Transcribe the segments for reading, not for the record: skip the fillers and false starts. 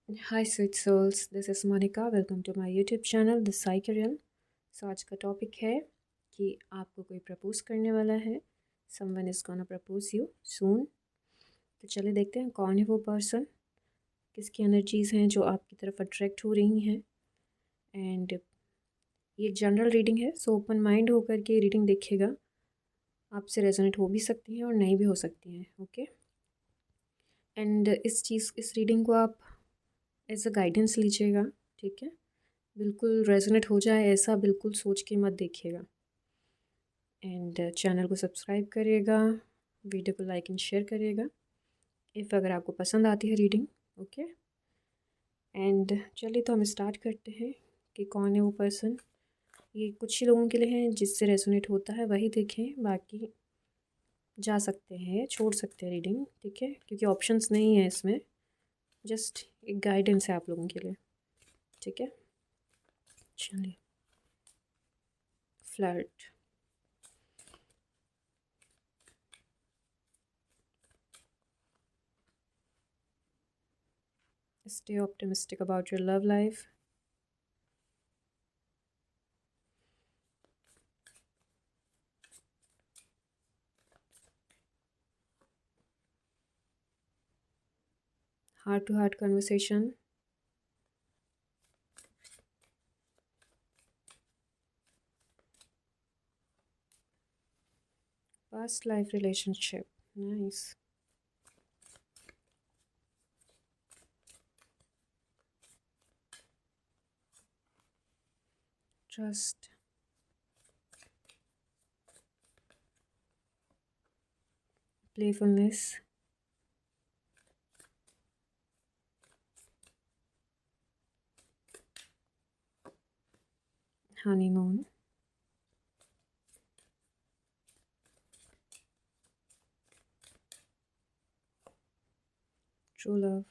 Hi sweet souls, this is Monica. Welcome to my YouTube channel The Psycherial। सो आज का topic है कि आपको कोई प्रपोज करने वाला है। Someone is gonna propose you soon. तो चलिए देखते हैं कौन है वो पर्सन, किसकी एनर्जीज़ हैं जो आपकी तरफ अट्रैक्ट हो रही हैं। एंड ये एक जनरल रीडिंग है, सो ओपन माइंड होकर के रीडिंग देखिएगा। आपसे रेजोनेट हो भी सकती हैं और नहीं भी हो सकती हैं। ओके, एंड इस रीडिंग को आप एज अ गाइडेंस लीजिएगा। ठीक है, बिल्कुल रेजोनेट हो जाए ऐसा बिल्कुल सोच के मत देखिएगा। एंड चैनल को सब्सक्राइब करिएगा, वीडियो को लाइक एंड शेयर करिएगा इफ़ अगर आपको पसंद आती है रीडिंग। ओके, एंड चलिए तो हम स्टार्ट करते हैं कि कौन है वो पर्सन। ये कुछ ही लोगों के लिए हैं जिससे रेजोनेट होता है वही देखें, बाकी जा सकते हैं, छोड़ सकते हैं रीडिंग। ठीक है, क्योंकि ऑप्शंस नहीं है इसमें, जस्ट एक गाइडेंस है आप लोगों के लिए। ठीक है, चलिए। Flirt. Stay optimistic about your love life. Heart to heart conversation. Past life relationship. Nice. Trust. Playfulness. Honeymoon. True love.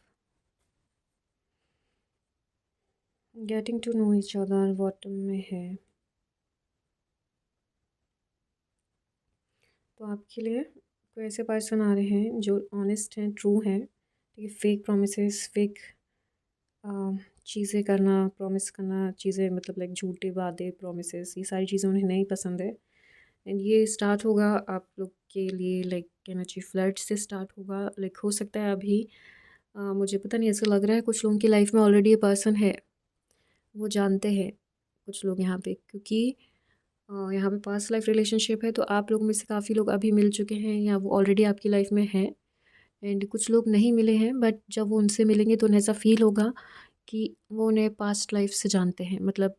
Getting to know each other bottom में है। तो आपके लिए कोई ऐसे पर्सन आ रहे हैं जो ऑनेस्ट हैं, ट्रू हैं। ठीक है, फेक प्रोमिसेस, फेक चीज़ें करना, प्रॉमिस करना चीज़ें, मतलब लाइक झूठे वादे, प्रोमिसेस, ये सारी चीज़ें उन्हें नहीं पसंद है। एंड ये स्टार्ट होगा आप लोग के लिए, लाइक कहना चाहिए फ्लर्ट से स्टार्ट होगा। लाइक हो सकता है अभी मुझे पता नहीं, ऐसा लग रहा है कुछ लोगों की लाइफ में ऑलरेडी ये पर्सन है, वो जानते हैं कुछ लोग यहाँ पे, क्योंकि यहाँ पे पास्ट लाइफ रिलेशनशिप है। तो आप लोग में से काफ़ी लोग अभी मिल चुके हैं या वो ऑलरेडी आपकी लाइफ में हैं। एंड कुछ लोग नहीं मिले हैं, बट जब वो उनसे मिलेंगे तो उन्हें ऐसा फील होगा कि वो उन्हें पास्ट लाइफ से जानते हैं, मतलब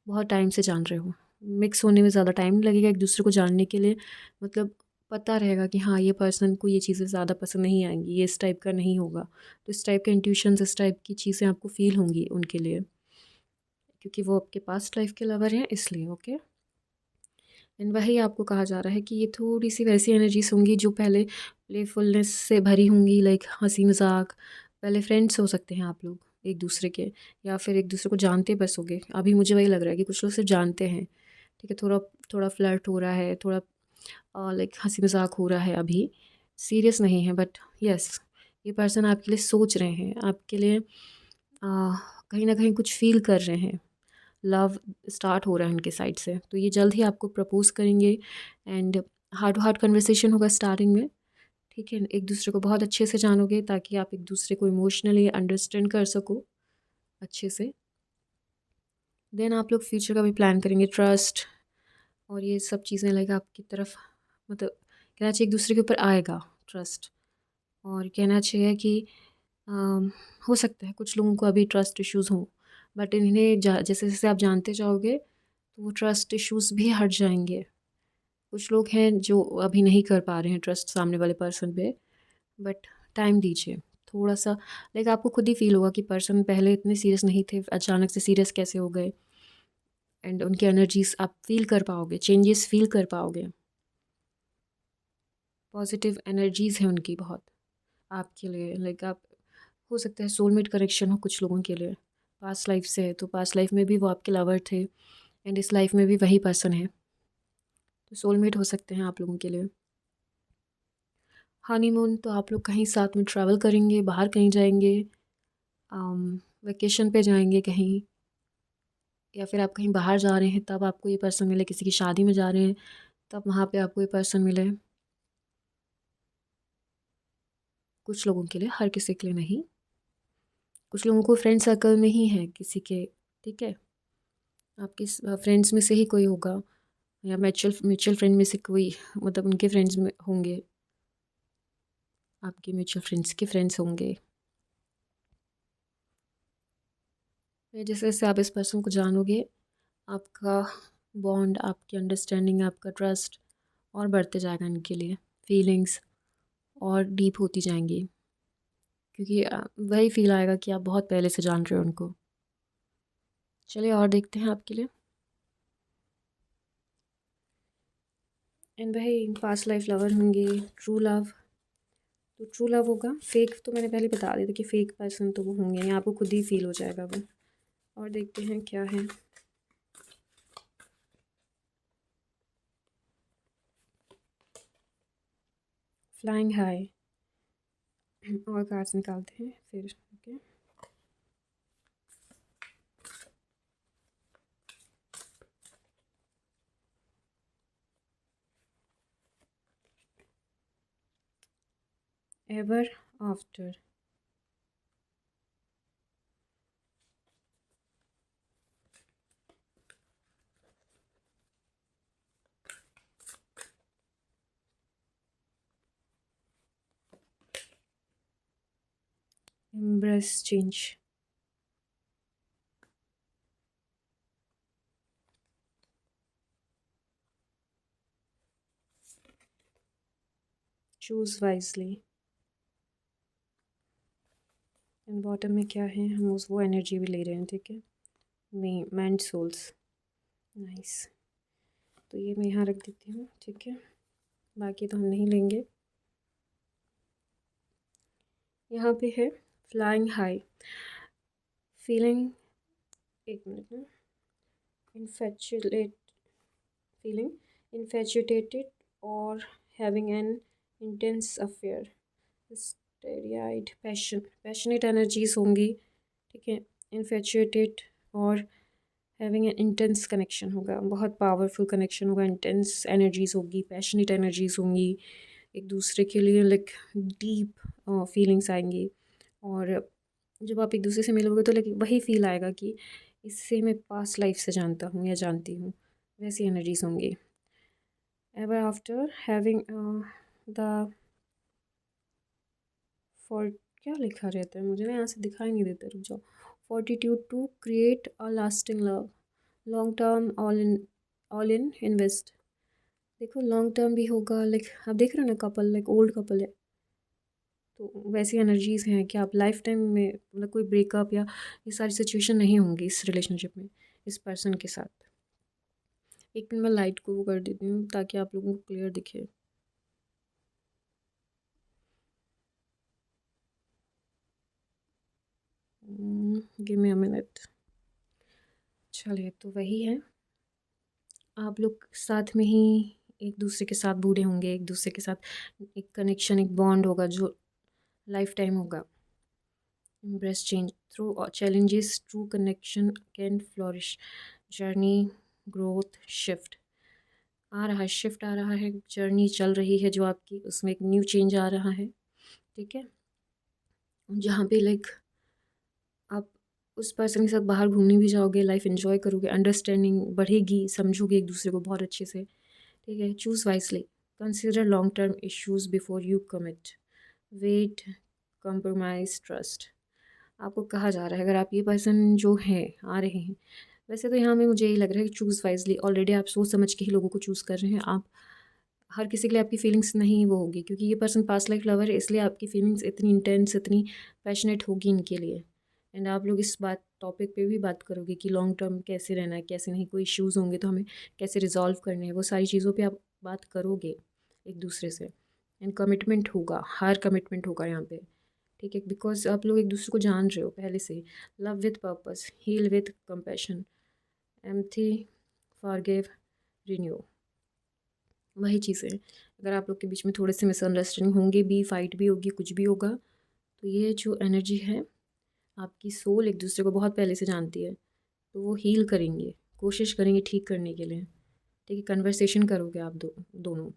बहुत टाइम से जान रहे हो। मिक्स होने में ज़्यादा टाइम नहीं लगेगा एक दूसरे को जानने के लिए। मतलब पता रहेगा कि हाँ, ये पर्सन को ये चीज़ें ज़्यादा पसंद नहीं आएंगी, ये इस टाइप का नहीं होगा। तो इस टाइप के इंट्यूशंस, इस टाइप की चीज़ें आपको फील होंगी उनके लिए, क्योंकि वो आपके पास्ट लाइफ के लवर हैं इसलिए। ओके, एंड वही आपको कहा जा रहा है कि ये थोड़ी सी वैसी एनर्जीज होंगी जो पहले प्लेफुलनेस से भरी होंगी, लाइक हंसी मजाक। पहले फ्रेंड्स हो सकते हैं आप लोग एक दूसरे के, या फिर एक दूसरे को जानते बस होगे। अभी मुझे वही लग रहा है कि कुछ लोग सिर्फ जानते हैं। ठीक है, थोड़ा थोड़ा फ्लर्ट हो रहा है, थोड़ा लाइक हंसी मजाक हो रहा है, अभी सीरियस नहीं है। बट यस, ये पर्सन आपके लिए सोच रहे हैं, आपके लिए कहीं ना कहीं कुछ फील कर रहे हैं। लव स्टार्ट हो रहा है उनके साइड से, तो ये जल्द ही आपको प्रपोज करेंगे। And heart to heart conversation होगा स्टार्टिंग में। ठीक है, एक दूसरे को बहुत अच्छे से जानोगे ताकि आप एक दूसरे को इमोशनली अंडरस्टैंड कर सको अच्छे से। देन आप लोग फ्यूचर का भी प्लान करेंगे, ट्रस्ट और ये सब चीज़ें, लाइक आपकी तरफ, मतलब कहना चाहिए एक दूसरे के ऊपर आएगा ट्रस्ट। और कहना चाहिए कि हो सकता है कुछ लोगों को अभी ट्रस्ट इश्यूज़ हों, बट इन्हें जैसे जैसे आप जानते जाओगे तो वो ट्रस्ट इश्यूज़ भी हट जाएंगे। कुछ लोग हैं जो अभी नहीं कर पा रहे हैं ट्रस्ट सामने वाले पर्सन पे, बट टाइम दीजिए थोड़ा सा। लाइक आपको खुद ही फील होगा कि पर्सन पहले इतने सीरियस नहीं थे, अचानक से सीरियस कैसे हो गए। एंड उनकी एनर्जीज आप फील कर पाओगे, चेंजेस फील कर पाओगे। पॉजिटिव एनर्जीज़ हैं उनकी बहुत आपके लिए। लाइक आप, हो सकता है सोलमेट कनेक्शन हो कुछ लोगों के लिए, पास्ट लाइफ से है तो पास्ट लाइफ में भी वो आपके लवर थे, एंड इस लाइफ में भी वही पर्सन है, तो सोलमेट हो सकते हैं आप लोगों के लिए। हनीमून तो आप लोग कहीं साथ में ट्रैवल करेंगे, बाहर कहीं जाएंगे, वेकेशन पे जाएंगे कहीं, या फिर आप कहीं बाहर जा रहे हैं तब आपको ये पर्सन मिले, किसी की शादी में जा रहे हैं तब वहाँ पे आपको ये पर्सन मिले। कुछ लोगों के लिए, हर किसी के लिए नहीं। कुछ लोगों को फ्रेंड सर्कल में ही है किसी के, ठीक है, आपके फ्रेंड्स में से ही कोई होगा, या म्यूचुअल म्यूचुअल फ्रेंड में से कोई, मतलब उनके फ्रेंड्स में होंगे, आपके म्यूचुअल फ्रेंड्स के फ्रेंड्स होंगे। फिर जैसे जैसे आप इस पर्सन को जानोगे, आपका बॉन्ड, आपकी अंडरस्टैंडिंग, आपका ट्रस्ट और बढ़ते जाएगा इनके लिए। फीलिंग्स और डीप होती जाएंगी, क्योंकि वही फील आएगा कि आप बहुत पहले से जान रहे हो उनको। चलिए और देखते हैं आपके लिए। एंड भाई पास्ट लाइफ लवर होंगे, ट्रू लव, तो ट्रू लव होगा। फेक तो मैंने पहले बता दिया था कि फेक पर्सन तो वो होंगे नहीं, आपको खुद ही फील हो जाएगा वो। और देखते हैं क्या है। Flying high. और कार्ड्स निकालते हैं फिर। Okay, ever after. Embrace change. Choose wisely. And bottom में क्या है, हम उस वो एनर्जी भी ले रहे हैं, ठीक है। Mend souls. नाइस। तो ये मैं यहाँ रख देती हूँ, ठीक है, बाकी तो हम नहीं लेंगे। यहाँ पे है फ्लाइंग हाई। फीलिंग, एक मिनट ना, infatuate feeling infatuated or having an intense affair, steady-eyed passion, passionate energies होंगी, ठीक है। infatuated और हैविंग एन इंटेंस कनेक्शन होगा, बहुत पावरफुल कनेक्शन होगा, इंटेंस एनर्जीज होगी, पैशनेट एनर्जीज होंगी, एक दूसरे के लिए लाइक डीप फीलिंग्स आएंगी। और जब आप एक दूसरे से मिलोगे तो लाइक वही फील आएगा कि इससे मैं पास्ट लाइफ से जानता हूँ या जानती हूँ, वैसी एनर्जीज होंगी। Ever after having the for, क्या लिखा रहता है मुझे ना यहाँ से दिखाई नहीं देता, रुक जाओ। Fortitude to create a lasting love, long term, all in invest. देखो लॉन्ग टर्म भी होगा, लाइक आप देख रहे हो ना, कपल लाइक ओल्ड कपल है, तो वैसी एनर्जीज़ हैं कि आप लाइफ टाइम में मतलब कोई ब्रेकअप या ये सारी सिचुएशन नहीं होंगी इस रिलेशनशिप में, इस पर्सन के साथ। एक मिनट मैं लाइट को वो कर देती हूँ ताकि आप लोगों को क्लियर दिखे। Give me a minute. चलिए, तो वही है, आप लोग साथ में ही एक दूसरे के साथ बूढ़े होंगे, एक दूसरे के साथ एक कनेक्शन, एक बॉन्ड होगा जो लाइफ टाइम होगा। Embrace change through challenges, true connection can flourish, journey, growth, shift आ रहा है, शिफ्ट आ रहा है, जर्नी चल रही है जो आपकी, उसमें एक न्यू चेंज आ रहा है, ठीक है। जहाँ पे लाइक आप उस पर्सन के साथ बाहर घूमने भी जाओगे, लाइफ एंजॉय करोगे, अंडरस्टैंडिंग बढ़ेगी, समझोगे एक दूसरे को बहुत अच्छे से, ठीक है। Choose wisely, consider long term issues before you commit, wait, compromise, trust. आपको कहा जा रहा है, अगर आप ये पर्सन जो है आ रहे हैं, वैसे तो यहाँ में मुझे यही लग रहा है कि चूज़ वाइजली, ऑलरेडी आप सोच समझ के ही लोगों को चूज़ कर रहे हैं। आप हर किसी के लिए आपकी फीलिंग्स नहीं वो होगी, क्योंकि ये पर्सन पास्ट लाइफ लवर है, इसलिए आपकी फीलिंग्स इतनी इंटेंस, इतनी पैशनेट होगी इनके लिए। एंड आप लोग इस बात टॉपिक पे भी बात करोगे कि लॉन्ग टर्म कैसे रहना है, कैसे नहीं, कोई इश्यूज़ होंगे तो हमें कैसे रिजॉल्व करने हैं, वो सारी चीज़ों पे आप बात करोगे एक दूसरे से। एंड कमिटमेंट होगा, हर कमिटमेंट होगा यहाँ पे, ठीक है, बिकॉज आप लोग एक दूसरे को जान रहे हो पहले से ही। Love with purpose, heal with compassion, empathy, forgive, renew, वही चीज़ें। अगर आप लोग के बीच में थोड़े से मिसअंडरस्टैंडिंग होंगे भी, फाइट भी होगी, कुछ भी होगा, तो ये जो एनर्जी है आपकी सोल एक दूसरे को बहुत पहले से जानती है, तो वो हील करेंगे, कोशिश करेंगे ठीक करने के लिए। ठीक है, कन्वर्सेशन करोगे आप दोनों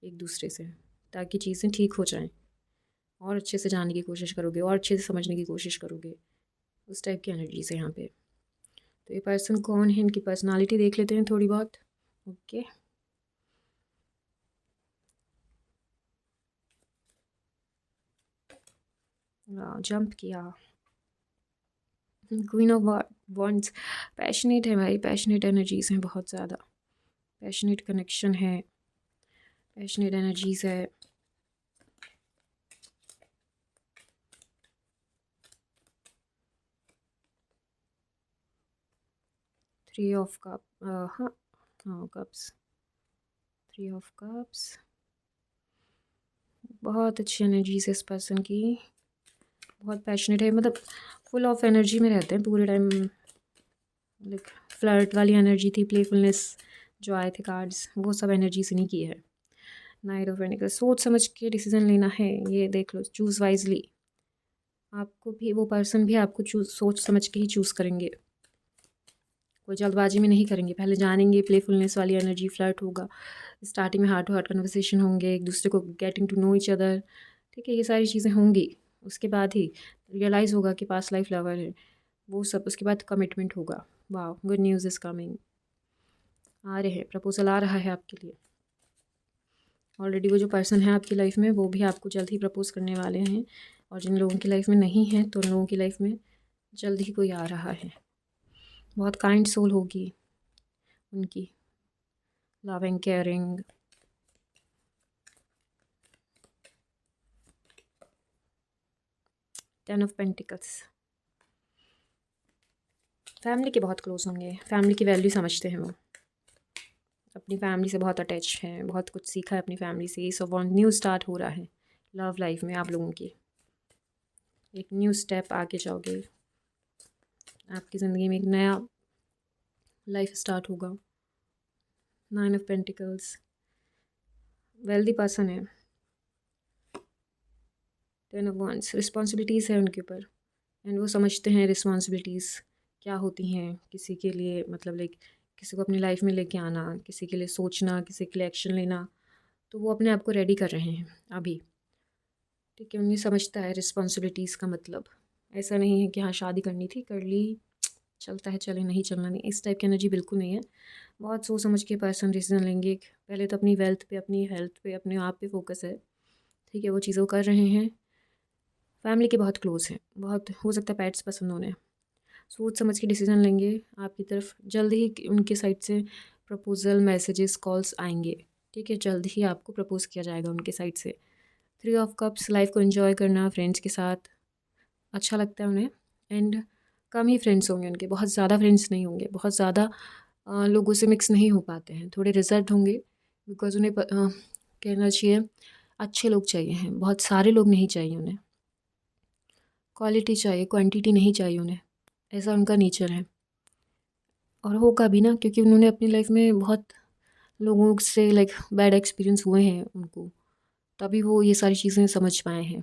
एक दूसरे से, ताकि चीज़ें ठीक हो जाएं, और अच्छे से जानने की कोशिश करोगे और अच्छे से समझने की कोशिश करोगे। उस टाइप की एनर्जी से यहाँ पे। तो ये पर्सन कौन है, इनकी पर्सनालिटी देख लेते हैं थोड़ी बहुत। ओके, जंप किया। क्वीन ऑफ वॉन्ड्स, पैशनेट है भाई, पैशनेट एनर्जीज हैं बहुत ज़्यादा, पैशनेट कनेक्शन है, पैशनेट एनर्जीज है। थ्री ऑफ कप, हाँ हाँ कप्स, थ्री ऑफ कप्स, बहुत अच्छी एनर्जीज है इस पर्सन की, बहुत पैशनेट है, मतलब फुल ऑफ एनर्जी में रहते हैं पूरे टाइम। लाइक फ्लर्ट वाली एनर्जी थी, प्लेफुलनेस जो आए थे कार्ड्स, वो सब एनर्जी से नहीं की है। नाइट ऑफ पेंटिकल्स, सोच समझ के डिसीजन लेना है, ये देख लो, चूज़ वाइजली। आपको भी, वो पर्सन भी आपको सोच समझ के ही चूज़ करेंगे, कोई जल्दबाजी में नहीं करेंगे, पहले जानेंगे, प्लेफुलनेस वाली एनर्जी, फ्लर्ट होगा, स्टार्टिंग में हार्ट टू हार्ट कन्वर्सेशन होंगे, एक दूसरे को getting to know each other. ठीक है, ये सारी चीज़ें होंगी, उसके बाद ही रियलाइज़ होगा कि पास्ट लाइफ लवर है वो सब, उसके बाद कमिटमेंट होगा। वाह, गुड न्यूज़ इज़ कमिंग, आ रहे हैं, प्रपोजल आ रहा है आपके लिए। ऑलरेडी वो जो पर्सन है आपकी लाइफ में, वो भी आपको जल्द ही प्रपोज करने वाले हैं, और जिन लोगों की लाइफ में नहीं है, तो उन लोगों की लाइफ में जल्द ही कोई आ रहा है। बहुत काइंड सोल होगी उनकी, loving, caring. Ten of pentacles, family के बहुत क्लोज होंगे, फैमिली की वैल्यू समझते हैं वो, अपनी फैमिली से बहुत अटैच हैं, बहुत कुछ सीखा है अपनी फैमिली से। सो वन न्यू स्टार्ट हो रहा है लव लाइफ में आप लोगों की, एक न्यू स्टेप आगे जाओगे, आपकी ज़िंदगी में एक नया लाइफ स्टार्ट होगा। Nine of pentacles, wealthy person है। टेन ऑफ वंस, रिस्पॉन्सिबिलिटीज़ है उनके ऊपर, एंड वो समझते हैं रिस्पॉन्सिबिलिटीज़ क्या होती हैं किसी के लिए, मतलब लाइक किसी को अपनी लाइफ में लेके आना, किसी के लिए सोचना, किसी के लिए एक्शन लेना, तो वो अपने आप को रेडी कर रहे हैं अभी। ठीक है, उन्हें समझता है रिस्पॉन्सिबिलिटीज़ का मतलब, ऐसा नहीं है कि हाँ शादी करनी थी कर ली, चलता है चले, नहीं चलना नहीं, इस टाइप की एनर्जी बिल्कुल नहीं है। बहुत सोच समझ के पर्सन डिसीजन लेंगे, पहले तो अपनी वेल्थ पे, अपनी हेल्थ पे, अपने आप पे फोकस है। ठीक है, वो चीज़ें कर रहे हैं, फैमिली के बहुत क्लोज हैं, बहुत हो सकता है पेट्स पसंद होने, सोच समझ के डिसीजन लेंगे। आपकी तरफ जल्द ही उनके साइड से प्रपोजल, मैसेजेस, कॉल्स आएंगे। ठीक है, जल्द ही आपको प्रपोज किया जाएगा उनके साइड से। थ्री ऑफ कप्स, लाइफ को एंजॉय करना, फ्रेंड्स के साथ अच्छा लगता है उन्हें, एंड कम ही फ्रेंड्स होंगे उनके, बहुत ज़्यादा फ्रेंड्स नहीं होंगे, बहुत ज़्यादा लोगों से मिक्स नहीं हो पाते हैं, थोड़े रिजर्व होंगे, बिकॉज उन्हें कहना चाहिए अच्छे लोग चाहिए हैं, बहुत सारे लोग नहीं चाहिए उन्हें, क्वालिटी चाहिए, क्वांटिटी नहीं चाहिए उन्हें, ऐसा उनका नेचर है। और होगा भी ना, क्योंकि उन्होंने अपनी लाइफ में बहुत लोगों से लाइक बैड एक्सपीरियंस हुए हैं उनको, तभी वो ये सारी चीज़ें समझ पाए हैं,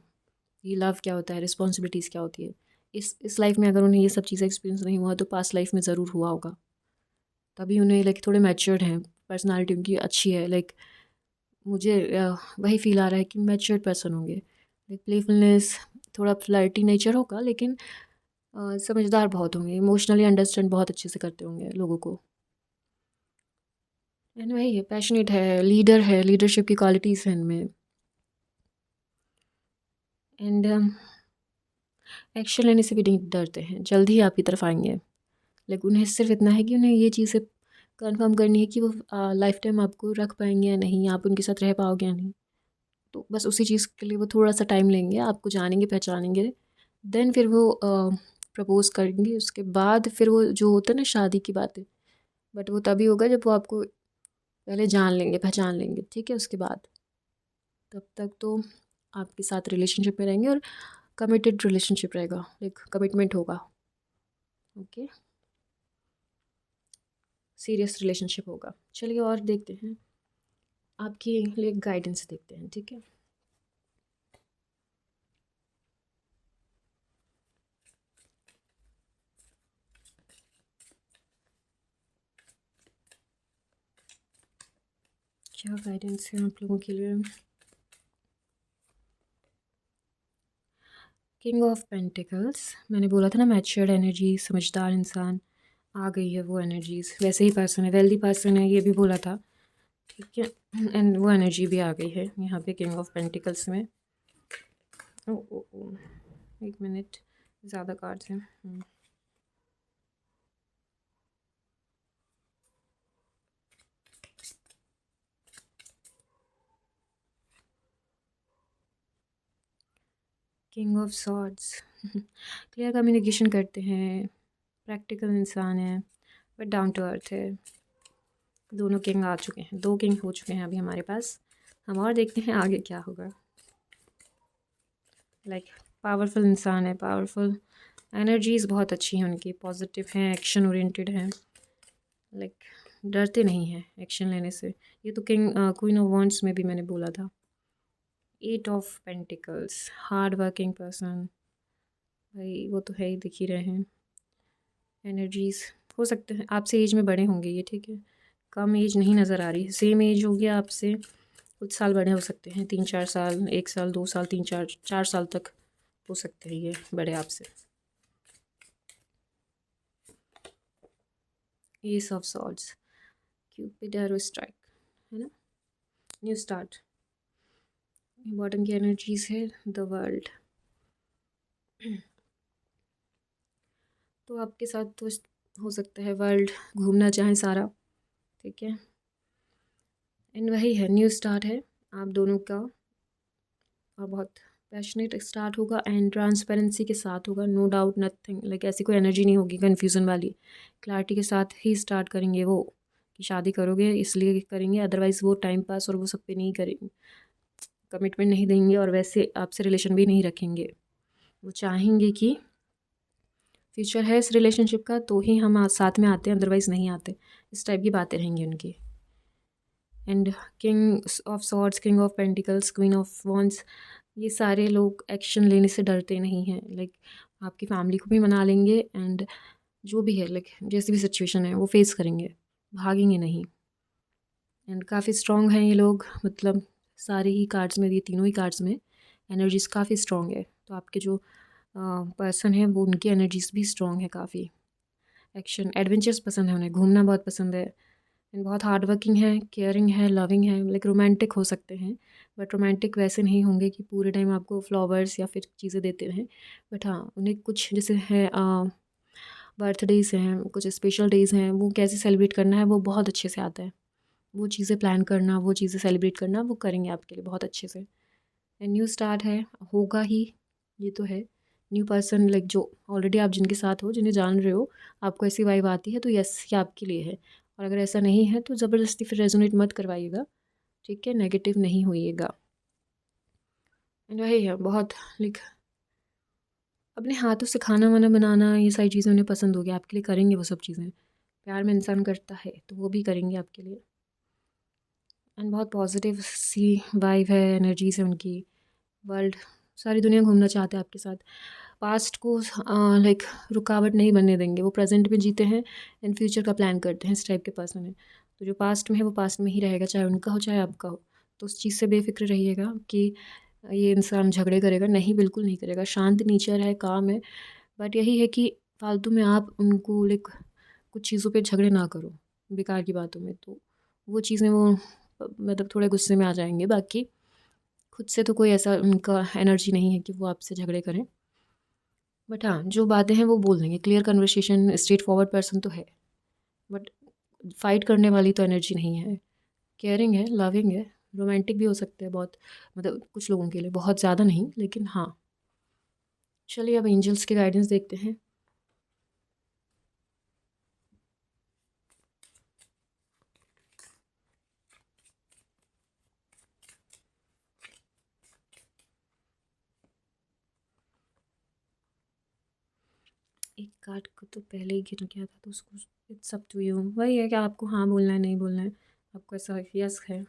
ये लव क्या होता है, रिस्पॉन्सिबिलिटीज़ क्या होती है। इस लाइफ में अगर उन्हें ये सब चीज़ें एक्सपीरियंस नहीं हुआ, तो पास्ट लाइफ में ज़रूर हुआ होगा, तभी उन्हें लाइक थोड़े मैच्योर्ड हैं, पर्सनालिटी उनकी अच्छी है। लाइक मुझे वही फील आ रहा है कि मैच्योर्ड पर्सन होंगे, लाइक प्लेफुलनेस, थोड़ा फ्लर्टी नेचर होगा, लेकिन समझदार बहुत होंगे, इमोशनली अंडरस्टैंड बहुत अच्छे से करते होंगे लोगों को। एंड वही है, पैशनेट है, लीडर है, लीडरशिप की क्वालिटीज़ हैं इनमें, एंड एक्शन लेने से भी नहीं डरते हैं, जल्द ही आपकी तरफ आएंगे। लेकिन उन्हें सिर्फ इतना है कि उन्हें ये चीज़ें कंफर्म करनी है कि वो लाइफ टाइम आपको रख पाएंगे या नहीं, आप उनके साथ रह पाओगे या नहीं। तो बस उसी चीज़ के लिए वो थोड़ा सा टाइम लेंगे, आपको जानेंगे, पहचानेंगे, देन फिर वो प्रपोज करेंगे। उसके बाद फिर वो जो होता है ना शादी की बातें, बट वो तभी होगा जब वो आपको पहले जान लेंगे, पहचान लेंगे। ठीक है, उसके बाद तब तक तो आपके साथ रिलेशनशिप में रहेंगे, और कमिटेड रिलेशनशिप रहेगा, लाइक कमिटमेंट होगा। ओके, सीरियस रिलेशनशिप होगा। चलिए और देखते हैं, आपके लिए गाइडेंस देखते हैं। ठीक है, क्या गाइडेंस है आप लोगों के लिए। किंग ऑफ पेंटिकल्स, मैंने बोला था ना मैच्योर्ड एनर्जी, समझदार इंसान, आ गई है वो एनर्जीज। वैसे ही पर्सन है, वेल्दी पर्सन है, ये भी बोला था, ठीक है। एंड वो एनर्जी भी आ गई है यहाँ पे किंग ऑफ पेंटिकल्स में। ओ ओ ओ, एक मिनट, ज़्यादा कार्ड्स हैं। King of swords clear communication करते हैं, प्रैक्टिकल इंसान है, बट डाउन टू अर्थ है। दोनों किंग आ चुके हैं, 2 किंग हो चुके हैं अभी हमारे पास। हम और देखते हैं आगे क्या होगा। लाइक पावरफुल इंसान है, पावरफुल एनर्जीज़ बहुत अच्छी हैं उनकी, पॉजिटिव हैं, एक्शन ओरिएंटेड हैं, लाइक डरते नहीं हैं एक्शन लेने से। ये तो किंग क्वीन ऑफ वॉन्ड्स में भी मैंने बोला था। 8 of pentacles, hard working person, भाई वो तो है ही, दिख ही रहे हैं। एनर्जीज़ हो सकते हैं आपसे एज में बड़े होंगे ये, ठीक है, कम एज नहीं नज़र आ रही है, सेम एज हो गया आपसे, कुछ साल बड़े हो सकते हैं, 3-4 साल, 1 साल, 2 साल, 3-4 साल तक हो सकते हैं ये बड़े आपसे। S of swords, Cupid arrow strike, है ना, न्यू स्टार्ट। बॉटम की एनर्जीज है द वर्ल्ड। तो आपके साथ तो हो सकता है वर्ल्ड घूमना चाहें सारा, ठीक है। एंड वही है, न्यू स्टार्ट है आप दोनों का, और बहुत पैशनेट स्टार्ट होगा एंड ट्रांसपेरेंसी के साथ होगा, नो डाउट नथिंग, लाइक ऐसी कोई एनर्जी नहीं होगी कन्फ्यूज़न वाली। क्लैरिटी के साथ ही स्टार्ट करेंगे वो, कि शादी करोगे इसलिए करेंगे, अदरवाइज़ वो टाइम पास और वो सब पे नहीं करेंगे, कमिटमेंट नहीं देंगे और वैसे आपसे रिलेशन भी नहीं रखेंगे। वो चाहेंगे कि फ्यूचर है इस रिलेशनशिप का तो ही हम साथ में आते हैं, अदरवाइज़ नहीं आते, इस टाइप की बातें रहेंगी उनकी। And king of swords, king of pentacles, queen of wands, ये सारे लोग एक्शन लेने से डरते नहीं हैं। लाइक आपकी फैमिली को भी मना लेंगे एंड जो भी है, लाइक जैसी भी सिचुएशन है वो फेस करेंगे, भागेंगे नहीं। एंड काफ़ी स्ट्रॉन्ग हैं ये लोग, मतलब सारे ही कार्ड्स में, ये तीनों ही कार्ड्स में एनर्जीज़ काफ़ी स्ट्रॉन्ग है। तो आपके जो पर्सन है वो, उनकी एनर्जीज़ भी स्ट्रॉन्ग है काफ़ी। एक्शन एडवेंचर्स पसंद है उन्हें, घूमना बहुत पसंद है, एंड बहुत हार्ड वर्किंग है, केयरिंग है, लविंग है, लाइक रोमांटिक हो सकते हैं, बट रोमांटिक वैसे नहीं होंगे कि पूरे टाइम आपको फ्लावर्स या फिर चीज़ें देते रहें। बट हाँ, उन्हें कुछ जैसे है बर्थडेज़ हैं, कुछ स्पेशल डेज़ हैं, वो कैसे सेलिब्रेट करना है वो बहुत अच्छे से आता है। वो चीज़ें प्लान करना, वो चीज़ें सेलिब्रेट करना, वो करेंगे आपके लिए बहुत अच्छे से। एंड न्यू स्टार्ट है, होगा ही, ये तो है। न्यू पर्सन, लाइक जो ऑलरेडी आप जिनके साथ हो, जिन्हें जान रहे हो, आपको ऐसी वाइब आती है तो यस, ये आपके लिए है। और अगर ऐसा नहीं है तो ज़बरदस्ती फिर रेजोनेट मत करवाइएगा, ठीक है, नेगेटिव नहीं होइएगा। एंड वही है, बहुत लाइक अपने हाथों से खाना वाना बनाना, ये सारी चीज़ें उन्हें पसंद होगी, आपके लिए करेंगे वो सब चीज़ें। प्यार में इंसान करता है तो वो भी करेंगे आपके लिए। एंड बहुत पॉजिटिव सी वाइब है, एनर्जीज है उनकी। वर्ल्ड, सारी दुनिया घूमना चाहते हैं आपके साथ। पास्ट को लाइक रुकावट नहीं बनने देंगे, वो प्रेजेंट में जीते हैं एंड फ्यूचर का प्लान करते हैं, इस टाइप के पर्सन है। तो जो पास्ट में है वो पास्ट में ही रहेगा, चाहे उनका हो चाहे आपका हो। तो उस चीज़ से बेफिक्र रहिएगा कि ये इंसान झगड़े करेगा, नहीं, बिल्कुल नहीं करेगा, शांत नेचर है, काम है। बट यही है कि फालतू में आप उनको लाइक कुछ चीज़ों पे झगड़े ना करो, बेकार की बातों में, तो वो चीज़ें वो मतलब थोड़े गुस्से में आ जाएंगे। बाकी खुद से तो कोई ऐसा उनका एनर्जी नहीं है कि वो आपसे झगड़े करें। बट हाँ, जो बातें हैं वो बोल देंगे, clear conversation, straight forward person तो है, बट फाइट करने वाली तो एनर्जी नहीं है। केयरिंग है, लविंग है, रोमांटिक भी हो सकते हैं बहुत, मतलब कुछ लोगों के लिए, बहुत ज़्यादा नहीं, लेकिन हाँ। चलिए अब एंजल्स के गाइडेंस देखते हैं। एक कार्ड को तो पहले ही गिर गया था तो उसको, इट्स अप टू यू, वही है कि आपको हाँ बोलना है, नहीं बोलना है, आपको ऐसा यस है,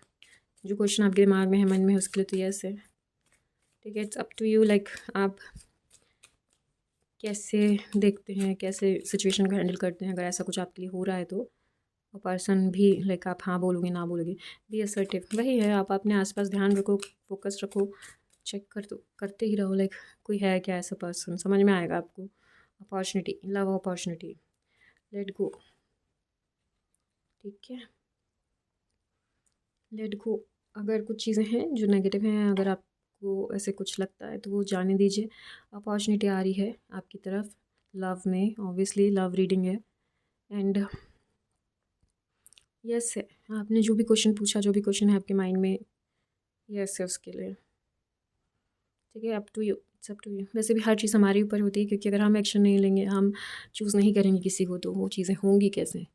जो क्वेश्चन आपके दिमाग में है, मन में है, उसके लिए तो यस है, ठीक है। It's up to you, like आप कैसे देखते हैं, कैसे सिचुएशन को हैंडल करते हैं। अगर ऐसा कुछ आपके लिए हो रहा है तो और पर्सन भी लाइक आप हाँ बोलोगे ना बोलोगे, बी असर्टिव, वही है। आप अपने आसपास ध्यान रखो, फोकस रखो, चेक करते ही रहो लाइक कोई है क्या ऐसा पर्सन, समझ में आएगा आपको। Opportunity, love opportunity, let go, ठीक है, लेट गो। अगर कुछ चीज़ें हैं जो नेगेटिव हैं, अगर आपको ऐसे कुछ लगता है तो वो जाने दीजिए। अपॉर्चुनिटी आ रही है आपकी तरफ, लव में, ऑब्वियसली लव रीडिंग है। एंड यस है, आपने जो भी क्वेश्चन पूछा, जो भी क्वेश्चन है आपके माइंड में, यस है उसके लिए, ठीक है, up to you, it's up to you. वैसे भी हर चीज़ हमारे ऊपर होती है, क्योंकि अगर हम एक्शन नहीं लेंगे, हम चूज़ नहीं करेंगे किसी को, तो वो चीज़ें होंगी कैसे।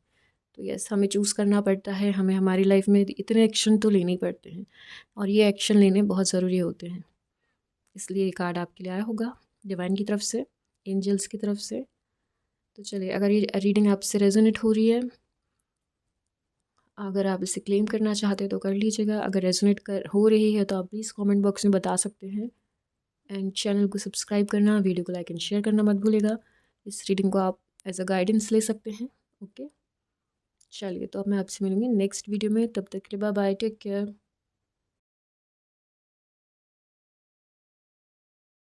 तो यस, हमें चूज़ करना पड़ता है, हमें हमारी लाइफ में इतने एक्शन तो लेने ही पड़ते हैं, और ये एक्शन लेने बहुत ज़रूरी होते हैं। इसलिए ये कार्ड आपके लिए आया होगा डिवाइन की तरफ से, एंजल्स की तरफ से। तो चलिए, अगर ये रीडिंग आपसे रेजोनेट हो रही है, अगर आप इसे क्लेम करना चाहते हैं तो कर लीजिएगा। अगर रेजोनेट हो रही है तो आप प्लीज़ कमेंट बॉक्स में बता सकते हैं। एंड चैनल को सब्सक्राइब करना, वीडियो को लाइक एंड शेयर करना मत भूलिएगा। इस रीडिंग को आप एज अ गाइडेंस ले सकते हैं। ओके, चलिए, तो अब मैं आपसे मिलूँगी नेक्स्ट वीडियो में। तब तक के लिए बाय बाय, टेक केयर।